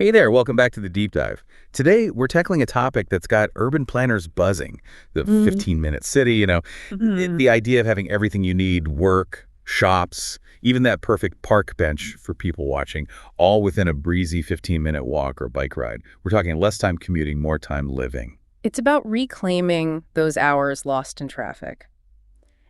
Hey there, welcome back to the Deep Dive. Today, we're tackling a topic that's got urban planners buzzing. The Mm, 15-minute city, mhm. the idea of having everything you need, work, shops, even that perfect park bench for people watching, all within a breezy 15-minute walk or bike ride. We're talking less time commuting, more time living. It's about reclaiming those hours lost in traffic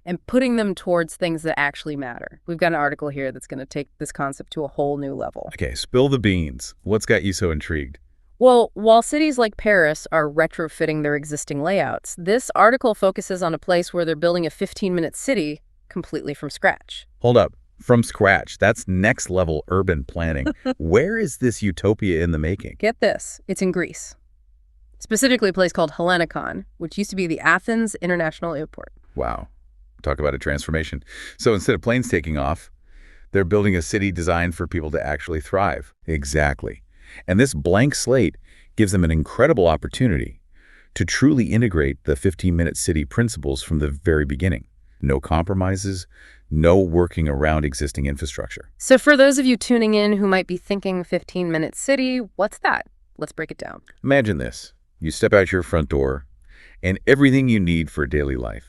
and putting them towards things that actually matter. We've got an article here that's going to take this concept to a whole new level. Okay, spill the beans. What's got you so intrigued? Well, while cities like Paris are retrofitting their existing layouts, this article focuses on a place where they're building a 15-minute city completely from scratch. Hold up. From scratch. That's next level urban planning. Where is this utopia in the making? Get this, it's in Greece, specifically a place called Hellenikon, which used to be the Athens International Airport. Wow. Talk about a transformation. So instead of planes taking off, they're building a city designed for people to actually thrive. Exactly. And this blank slate gives them an incredible opportunity to truly integrate the 15-minute city principles from the very beginning. No compromises, no working around existing infrastructure. So for those of you tuning in who might be thinking 15-minute city, what's that? Let's break it down. Imagine this. You step out your front door and everything you need for daily life,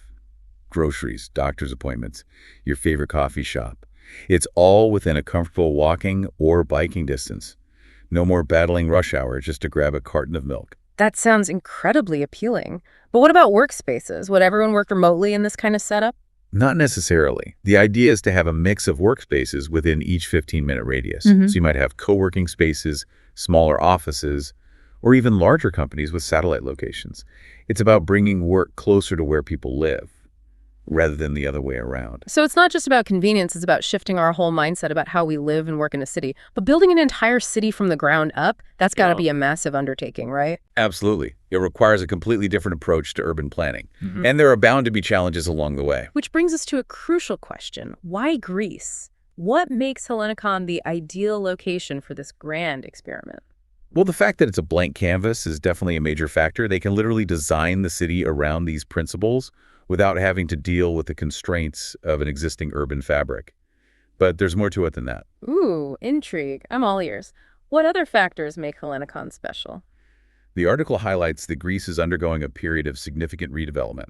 groceries, doctor's appointments, your favorite coffee shop, it's all within a comfortable walking or biking distance. No more battling rush hour just to grab a carton of milk. That sounds incredibly appealing. But what about workspaces? Would everyone work remotely in this kind of setup? Not necessarily. The idea is to have a mix of workspaces within each 15-minute radius. Mhm. So you might have co-working spaces, smaller offices, or even larger companies with satellite locations. It's about bringing work closer to where people live, rather than the other way around. So it's not just about convenience, it's about shifting our whole mindset about how we live and work in a city. But building an entire city from the ground up, that's got to Yeah. be a massive undertaking, right? Absolutely. It requires a completely different approach to urban planning. Mhm. And there are bound to be challenges along the way. Which brings us to a crucial question. Why Greece? What makes Hellenikon the ideal location for this grand experiment? Well, the fact that it's a blank canvas is definitely a major factor. They can literally design the city around these principles without having to deal with the constraints of an existing urban fabric. But there's more to it than that. Ooh, intrigue. I'm all ears. What other factors make Hellenikon special? The article highlights that Greece is undergoing a period of significant redevelopment,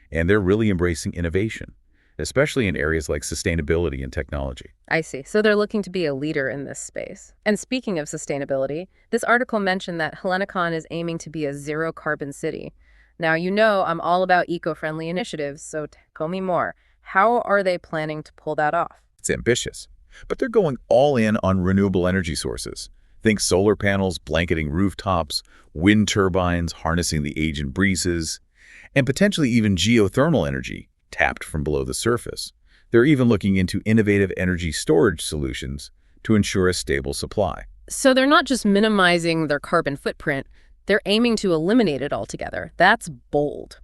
and they're really embracing innovation, especially in areas like sustainability and technology. I see. So they're looking to be a leader in this space. And speaking of sustainability, this article mentioned that Hellenikon is aiming to be a zero-carbon city. Now, you know I'm all about eco-friendly initiatives, so tell me more. How are they planning to pull that off? It's ambitious, but they're going all in on renewable energy sources. Think solar panels blanketing rooftops, wind turbines harnessing the aging breezes, and potentially even geothermal energy tapped from below the surface. They're even looking into innovative energy storage solutions to ensure a stable supply. So they're not just minimizing their carbon footprint, they're aiming to eliminate it altogether. That's bold.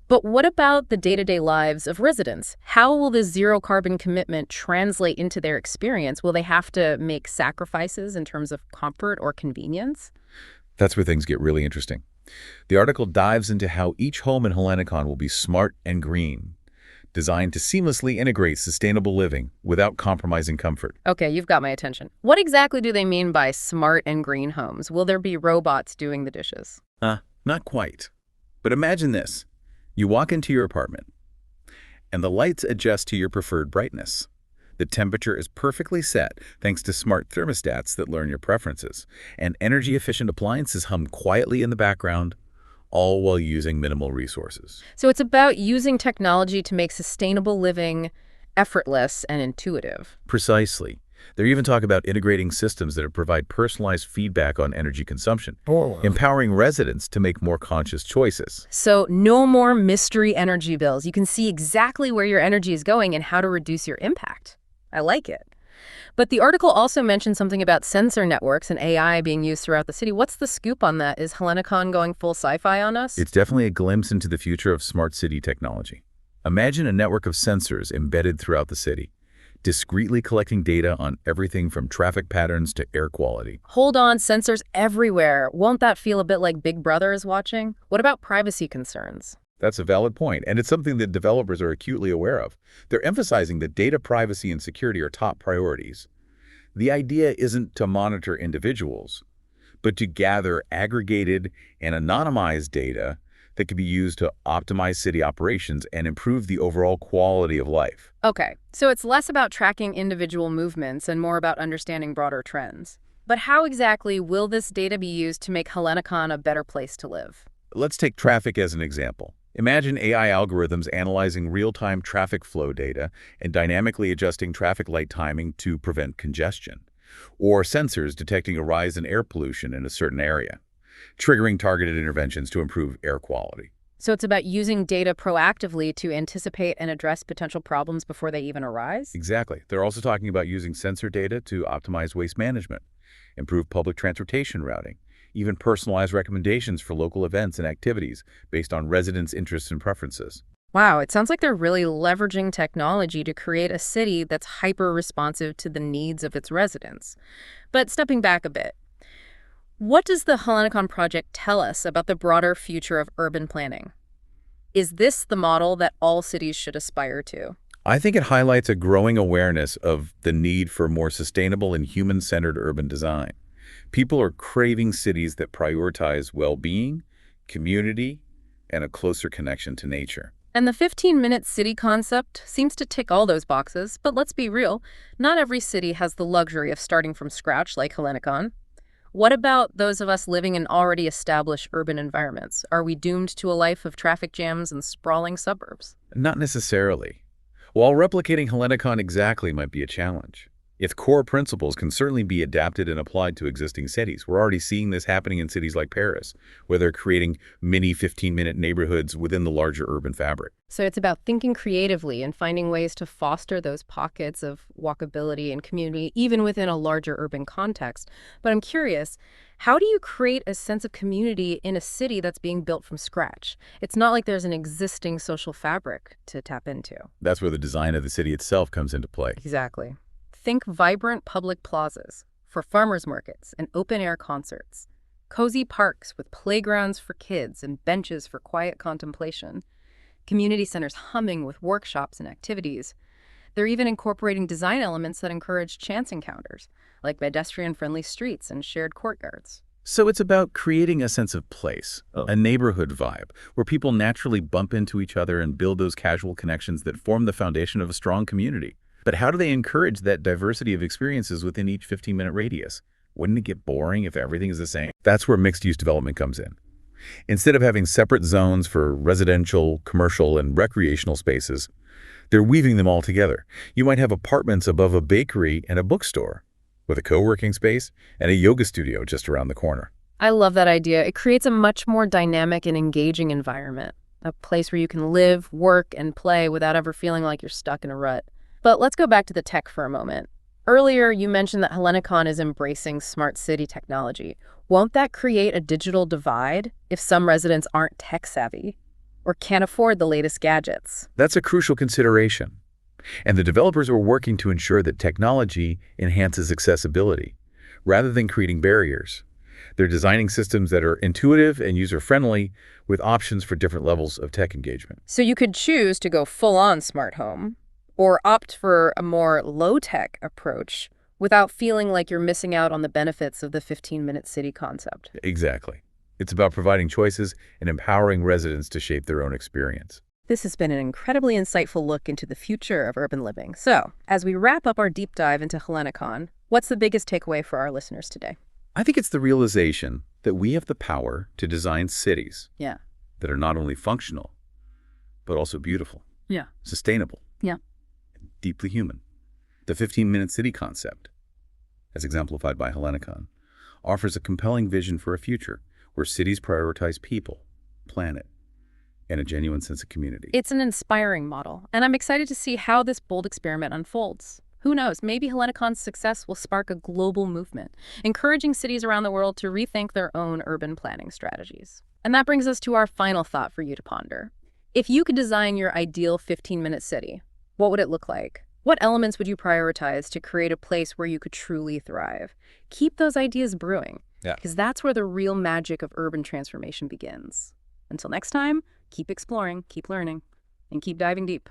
But what about the day-to-day lives of residents? How will this zero-carbon commitment translate into their experience? Will they have to make sacrifices in terms of comfort or convenience? That's where things get really interesting. The article dives into how each home in Hellenikon will be smart and green, designed to seamlessly integrate sustainable living without compromising comfort. Okay, you've got my attention. What exactly do they mean by smart and green homes? Will there be robots doing the dishes? Not quite. But imagine this. You walk into your apartment, and the lights adjust to your preferred brightness. The temperature is perfectly set thanks to smart thermostats that learn your preferences, and energy-efficient appliances hum quietly in the background, all while using minimal resources. So it's about using technology to make sustainable living effortless and intuitive. Precisely. They even talk about integrating systems that provide personalized feedback on energy consumption, empowering residents to make more conscious choices. So no more mystery energy bills. You can see exactly where your energy is going and how to reduce your impact. I like it. But the article also mentioned something about sensor networks and AI being used throughout the city. What's the scoop on that? Is Hellenikon going full sci-fi on us? It's definitely a glimpse into the future of smart city technology. Imagine a network of sensors embedded throughout the city, discreetly collecting data on everything from traffic patterns to air quality. Hold on, sensors everywhere. Won't that feel a bit like Big Brother is watching? What about privacy concerns? That's a valid point, and it's something that developers are acutely aware of. They're emphasizing that data privacy and security are top priorities. The idea isn't to monitor individuals, but to gather aggregated and anonymized data that could be used to optimize city operations and improve the overall quality of life. Okay, so it's less about tracking individual movements and more about understanding broader trends. But how exactly will this data be used to make Hellenacon a better place to live? Let's take traffic as an example. Imagine AI algorithms analyzing real-time traffic flow data and dynamically adjusting traffic light timing to prevent congestion, or sensors detecting a rise in air pollution in a certain area, triggering targeted interventions to improve air quality. So it's about using data proactively to anticipate and address potential problems before they even arise? Exactly. They're also talking about using sensor data to optimize waste management, improve public transportation routing, even personalize recommendations for local events and activities based on residents' interests and preferences. Wow, it sounds like they're really leveraging technology to create a city that's hyper-responsive to the needs of its residents. But stepping back a bit, what does the Hellenacon project tell us about the broader future of urban planning? Is this the model that all cities should aspire to? I think it highlights a growing awareness of the need for more sustainable and human-centered urban design. People are craving cities that prioritize well-being, community, and a closer connection to nature. And the 15-minute city concept seems to tick all those boxes, but let's be real, not every city has the luxury of starting from scratch like Hellenacon. What about those of us living in already established urban environments? Are we doomed to a life of traffic jams and sprawling suburbs? Not necessarily. While replicating Hellenacon exactly might be a challenge, its core principles can certainly be adapted and applied to existing cities. We're already seeing this happening in cities like Paris, where they're creating mini 15-minute neighborhoods within the larger urban fabric. So it's about thinking creatively and finding ways to foster those pockets of walkability and community, even within a larger urban context. But I'm curious, how do you create a sense of community in a city that's being built from scratch? It's not like there's an existing social fabric to tap into. That's where the design of the city itself comes into play. Exactly. Think vibrant public plazas for farmers markets and open-air concerts, cozy parks with playgrounds for kids and benches for quiet contemplation, community centers humming with workshops and activities. They're even incorporating design elements that encourage chance encounters, like pedestrian-friendly streets and shared courtyards. So it's about creating a sense of place, a neighborhood vibe, where people naturally bump into each other and build those casual connections that form the foundation of a strong community. But how do they encourage that diversity of experiences within each 15-minute radius? Wouldn't it get boring if everything is the same? That's where mixed-use development comes in. Instead of having separate zones for residential, commercial, and recreational spaces, they're weaving them all together. You might have apartments above a bakery and a bookstore, with a co-working space and a yoga studio just around the corner. I love that idea. It creates a much more dynamic and engaging environment, a place where you can live, work, and play without ever feeling like you're stuck in a rut. But let's go back to the tech for a moment. Earlier, you mentioned that Hellenacon is embracing smart city technology. Won't that create a digital divide if some residents aren't tech-savvy or can't afford the latest gadgets? That's a crucial consideration. And the developers are working to ensure that technology enhances accessibility, rather than creating barriers. They're designing systems that are intuitive and user-friendly, with options for different levels of tech engagement. So you could choose to go full-on smart home, or opt for a more low-tech approach without feeling like you're missing out on the benefits of the 15-minute city concept. Exactly. It's about providing choices and empowering residents to shape their own experience. This has been an incredibly insightful look into the future of urban living. So, as we wrap up our deep dive into Hellenacon, what's the biggest takeaway for our listeners today? I think it's the realization that we have the power to design cities that are not only functional, but also beautiful, sustainable, deeply human. The 15-minute city concept, as exemplified by Hellenacon, offers a compelling vision for a future where cities prioritize people, planet, and a genuine sense of community. It's an inspiring model, and I'm excited to see how this bold experiment unfolds. Who knows, maybe Hellenacon's success will spark a global movement, encouraging cities around the world to rethink their own urban planning strategies. And that brings us to our final thought for you to ponder. If you could design your ideal 15-minute city, what would it look like? What elements would you prioritize to create a place where you could truly thrive? Keep those ideas brewing, because that's where the real magic of urban transformation begins. Until next time, keep exploring, keep learning, and keep diving deep.